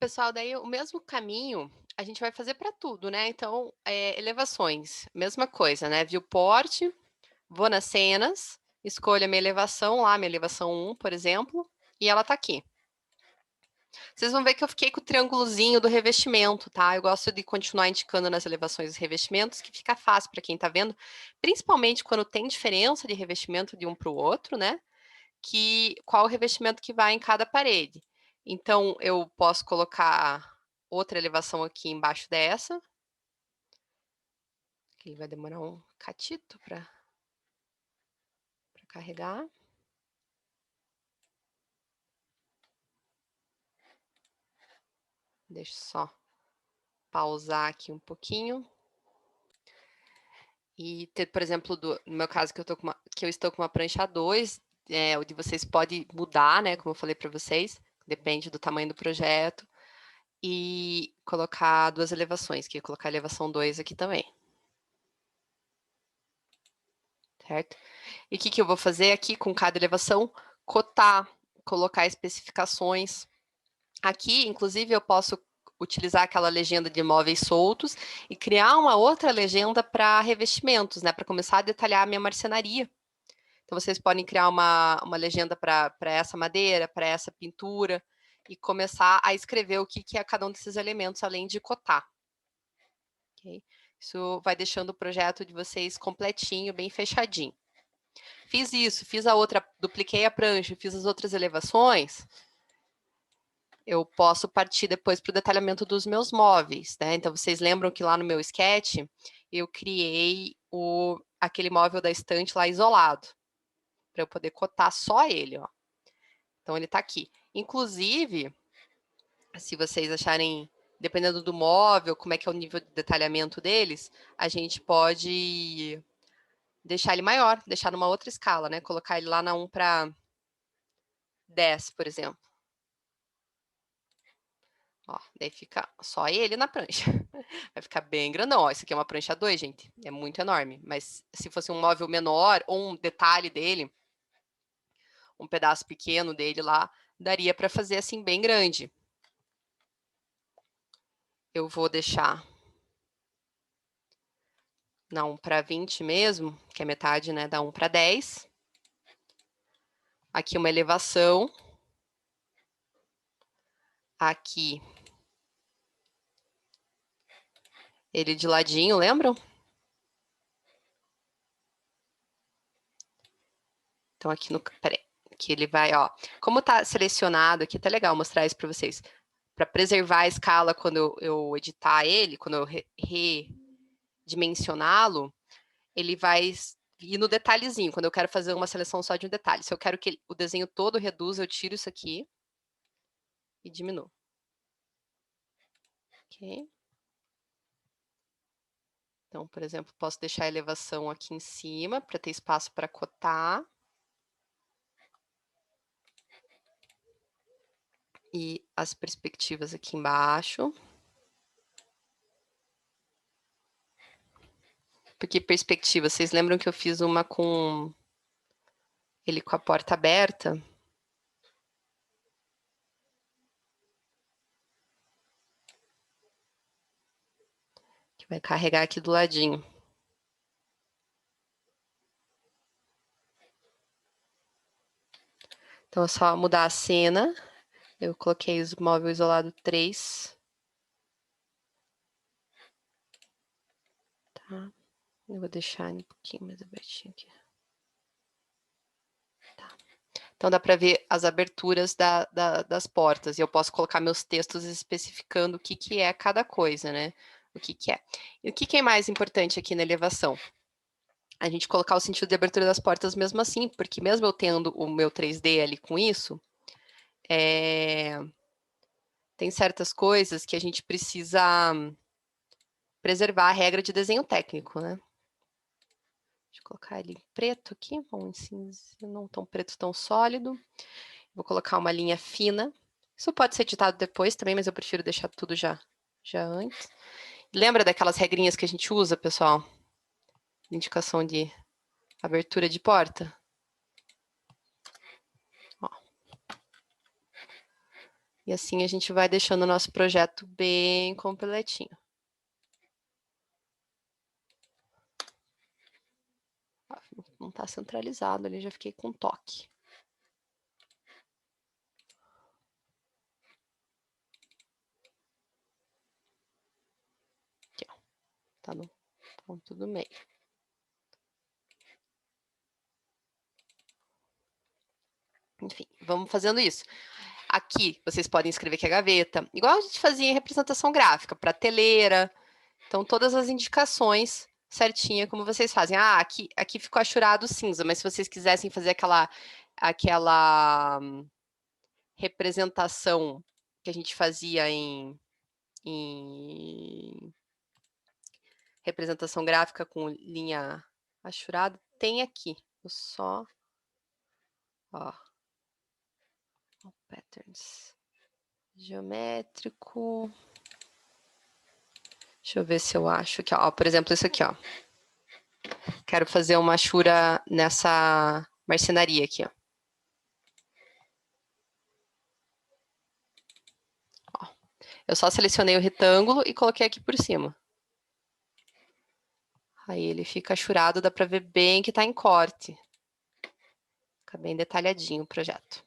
Pessoal, daí o mesmo caminho a gente vai fazer para tudo, né, então, elevações, mesma coisa, né, viewport, vou nas cenas, escolho a minha elevação lá, minha elevação 1, por exemplo, e ela tá aqui. Vocês vão ver que eu fiquei com o triângulozinho do revestimento, tá, eu gosto de continuar indicando nas elevações os revestimentos, que fica fácil para quem tá vendo, principalmente quando tem diferença de revestimento de um para o outro, né, que qual o revestimento que vai em cada parede. Então, eu posso colocar outra elevação aqui embaixo dessa, que vai demorar um catito para carregar. Deixa eu só pausar aqui um pouquinho. E ter, por exemplo, no meu caso que eu estou com uma prancha A2, o de vocês pode mudar, né, como eu falei para vocês, depende do tamanho do projeto, e colocar 2 elevações, que é colocar a elevação 2 aqui também. Certo? E o que que eu vou fazer aqui com cada elevação? Cotar, colocar especificações. Aqui, inclusive, eu posso utilizar aquela legenda de imóveis soltos e criar uma outra legenda para revestimentos, né? Para começar a detalhar a minha marcenaria. Então, vocês podem criar uma legenda para essa madeira, para essa pintura, e começar a escrever o que é cada um desses elementos, além de cotar. Okay? Isso vai deixando o projeto de vocês completinho, bem fechadinho. Fiz isso, fiz a outra, dupliquei a prancha, fiz as outras elevações, eu posso partir depois para o detalhamento dos meus móveis, né? Então, vocês lembram que lá no meu sketch, eu criei aquele móvel da estante lá isolado, para eu poder cotar só ele, ó. Então, ele está aqui. Inclusive, se vocês acharem, dependendo do móvel, como é que é o nível de detalhamento deles, a gente pode deixar ele maior, deixar numa outra escala, né? Colocar ele lá na 1:10, por exemplo. Ó, daí fica só ele na prancha. Vai ficar bem grandão. Ó, isso aqui é uma prancha 2, gente. É muito enorme. Mas se fosse um móvel menor, ou um detalhe dele, um pedaço pequeno dele lá, daria para fazer assim bem grande. Eu vou deixar na 1:20 mesmo, que é metade, né, da 1:10. Aqui uma elevação. Aqui ele de ladinho, lembram? Então aqui no, peraí, que ele vai, ó, como tá selecionado aqui, tá legal mostrar isso para vocês. Para preservar a escala quando eu editar ele, quando eu redimensioná-lo, ele vai ir no detalhezinho, quando eu quero fazer uma seleção só de um detalhe. Se eu quero que o desenho todo reduza, eu tiro isso aqui e diminuo. Ok? Então, por exemplo, posso deixar a elevação aqui em cima, para ter espaço para cotar. E as perspectivas aqui embaixo. Porque perspectiva, vocês lembram que eu fiz uma com ele com a porta aberta? Que vai carregar aqui do ladinho. Então é só mudar a cena. Eu coloquei o móvel isolado 3. Tá. Eu vou deixar um pouquinho mais abertinho aqui. Tá. Então dá para ver as aberturas das portas. E eu posso colocar meus textos especificando o que é cada coisa, né? O que é. E o que é mais importante aqui na elevação? A gente colocar o sentido de abertura das portas mesmo assim, porque mesmo eu tendo o meu 3D ali com isso, tem certas coisas que a gente precisa preservar a regra de desenho técnico, né? Deixa eu colocar ele em preto aqui, ou em cinza, não tão preto, tão sólido. Vou colocar uma linha fina. Isso pode ser editado depois também, mas eu prefiro deixar tudo já antes. Lembra daquelas regrinhas que a gente usa, pessoal? Indicação de abertura de porta? Ó. E assim a gente vai deixando o nosso projeto bem completinho. Não está centralizado ali, já fiquei com toque. Aqui, ó. Tá no ponto do meio. Enfim, vamos fazendo isso. Aqui, vocês podem escrever que é gaveta, igual a gente fazia em representação gráfica, prateleira. Então, todas as indicações certinha como vocês fazem. Ah, aqui ficou achurado cinza, mas se vocês quisessem fazer aquela representação que a gente fazia em representação gráfica com linha achurada, tem aqui. Eu só... Ó. Patterns. Geométrico. Deixa eu ver se eu acho aqui, ó. Por exemplo, isso aqui, ó. Quero fazer uma achura nessa marcenaria aqui, ó. Eu só selecionei o retângulo e coloquei aqui por cima. Aí ele fica achurado, dá para ver bem que tá em corte. Fica bem detalhadinho o projeto.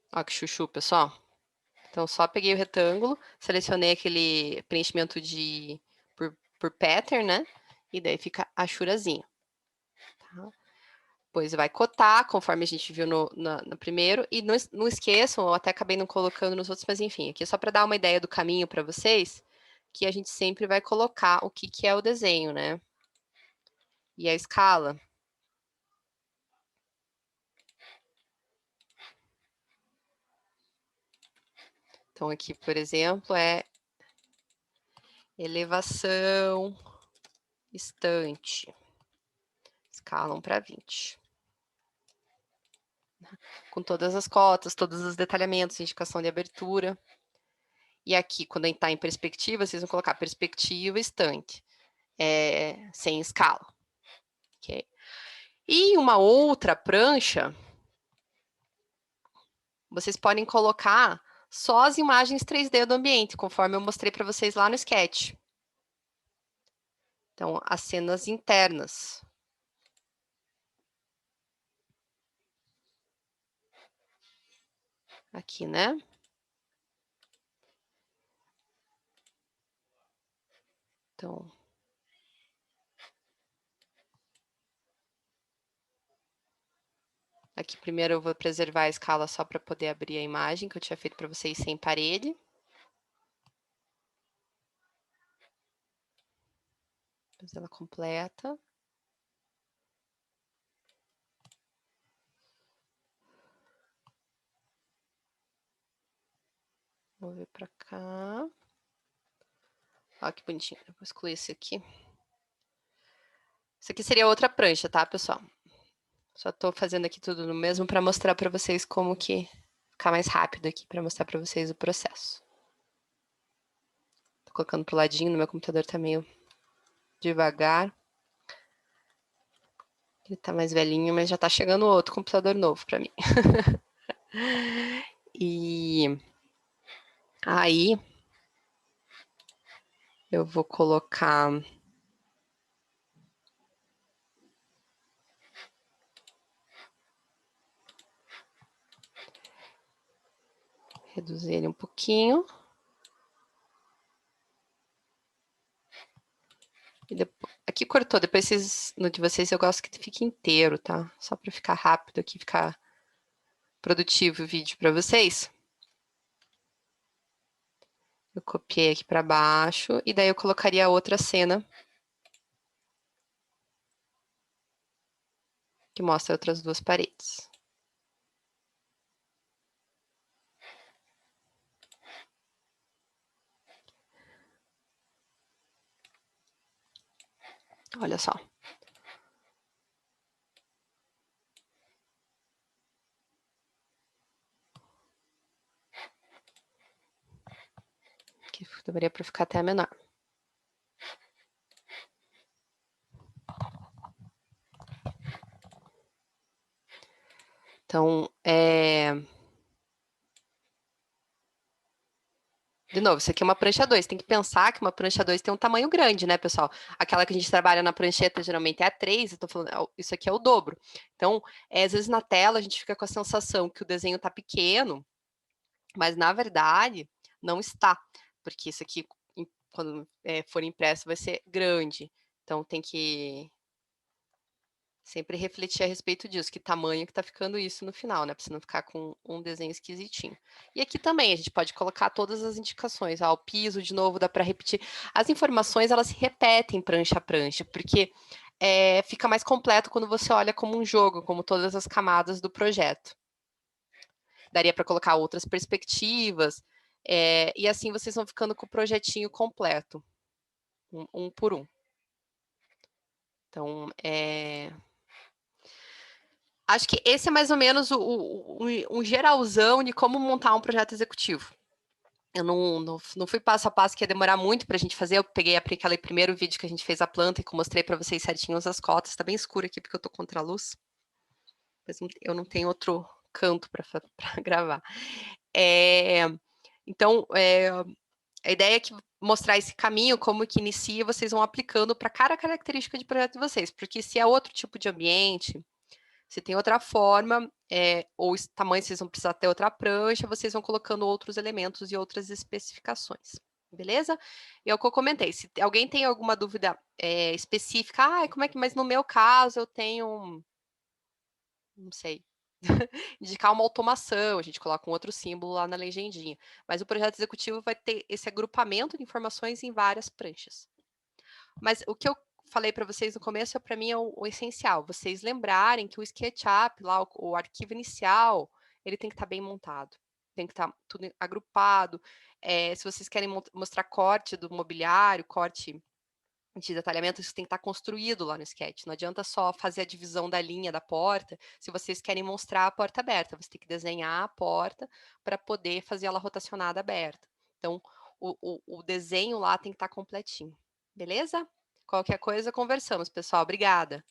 Ó que chuchu, pessoal. Então, só peguei o retângulo, selecionei aquele preenchimento por pattern, né? E daí fica achurazinho. Tá? Depois vai cotar, conforme a gente viu no primeiro. E não esqueçam, eu até acabei não colocando nos outros, mas enfim, aqui é só para dar uma ideia do caminho para vocês, que a gente sempre vai colocar o que é o desenho, né? E a escala. Então, aqui, por exemplo, é elevação, estante. Escalam para 20. Com todas as cotas, todos os detalhamentos, indicação de abertura. E aqui, quando a gente está em perspectiva, vocês vão colocar perspectiva, estante, sem escala. Okay? E uma outra prancha, vocês podem colocar só as imagens 3D do ambiente, conforme eu mostrei para vocês lá no sketch. Então, as cenas internas. Aqui, né? Então, aqui primeiro eu vou preservar a escala só para poder abrir a imagem que eu tinha feito para vocês sem parede. Fazer ela completa. Vou ver para cá. Olha que bonitinho. Eu vou excluir esse aqui. Isso aqui seria outra prancha, tá, pessoal? Só tô fazendo aqui tudo no mesmo para mostrar para vocês como que ficar mais rápido aqui, para mostrar para vocês o processo. Tô colocando pro ladinho, no meu computador tá meio devagar. Ele tá mais velhinho, mas já tá chegando outro computador novo para mim. E aí eu vou colocar reduzir ele um pouquinho. E depois, aqui cortou, depois vocês, no de vocês eu gosto que fique inteiro, tá? Só para ficar rápido aqui, ficar produtivo o vídeo para vocês. Eu copiei aqui para baixo e daí eu colocaria a outra cena que mostra outras duas paredes. Olha só. Aqui deveria para ficar até menor. Então, de novo, isso aqui é uma prancha 2. Tem que pensar que uma prancha 2 tem um tamanho grande, né, pessoal? Aquela que a gente trabalha na prancheta geralmente é a 3, eu tô falando, isso aqui é o dobro. Então, às vezes na tela a gente fica com a sensação que o desenho tá pequeno, mas na verdade não está, porque isso aqui, quando for impresso, vai ser grande. Então, tem que sempre refletir a respeito disso, que tamanho que tá ficando isso no final, né, para você não ficar com um desenho esquisitinho. E aqui também a gente pode colocar todas as indicações, o piso de novo dá para repetir. As informações elas se repetem prancha a prancha, porque fica mais completo quando você olha como um jogo, como todas as camadas do projeto. Daria para colocar outras perspectivas, e assim vocês vão ficando com o projetinho completo, um por um. Então, acho que esse é mais ou menos um geralzão de como montar um projeto executivo. Eu não fui passo a passo, que ia demorar muito para a gente fazer. Eu peguei aquele primeiro vídeo que a gente fez a planta e que eu mostrei para vocês certinho as cotas. Está bem escuro aqui porque eu estou contra a luz. Mas eu não tenho outro canto para gravar. Então, a ideia é que mostrar esse caminho, como que inicia, vocês vão aplicando para cada característica de projeto de vocês. Porque se é outro tipo de ambiente, se tem outra forma, ou esse tamanho, vocês vão precisar ter outra prancha, vocês vão colocando outros elementos e outras especificações, beleza? E é o que eu comentei, se alguém tem alguma dúvida específica, como é que, mas no meu caso eu tenho, não sei, indicar uma automação, a gente coloca um outro símbolo lá na legendinha, mas o projeto executivo vai ter esse agrupamento de informações em várias pranchas. Mas o que eu falei para vocês no começo, para mim, é o essencial. Vocês lembrarem que o SketchUp, lá, o arquivo inicial, ele tem que estar bem montado. Tem que estar tudo agrupado. Se vocês querem mostrar corte do mobiliário, corte de detalhamento, isso tem que estar construído lá no Sketch. Não adianta só fazer a divisão da linha da porta, se vocês querem mostrar a porta aberta. Você tem que desenhar a porta para poder fazer ela rotacionada aberta. Então, o desenho lá tem que estar completinho. Beleza? Qualquer coisa, conversamos, pessoal. Obrigada.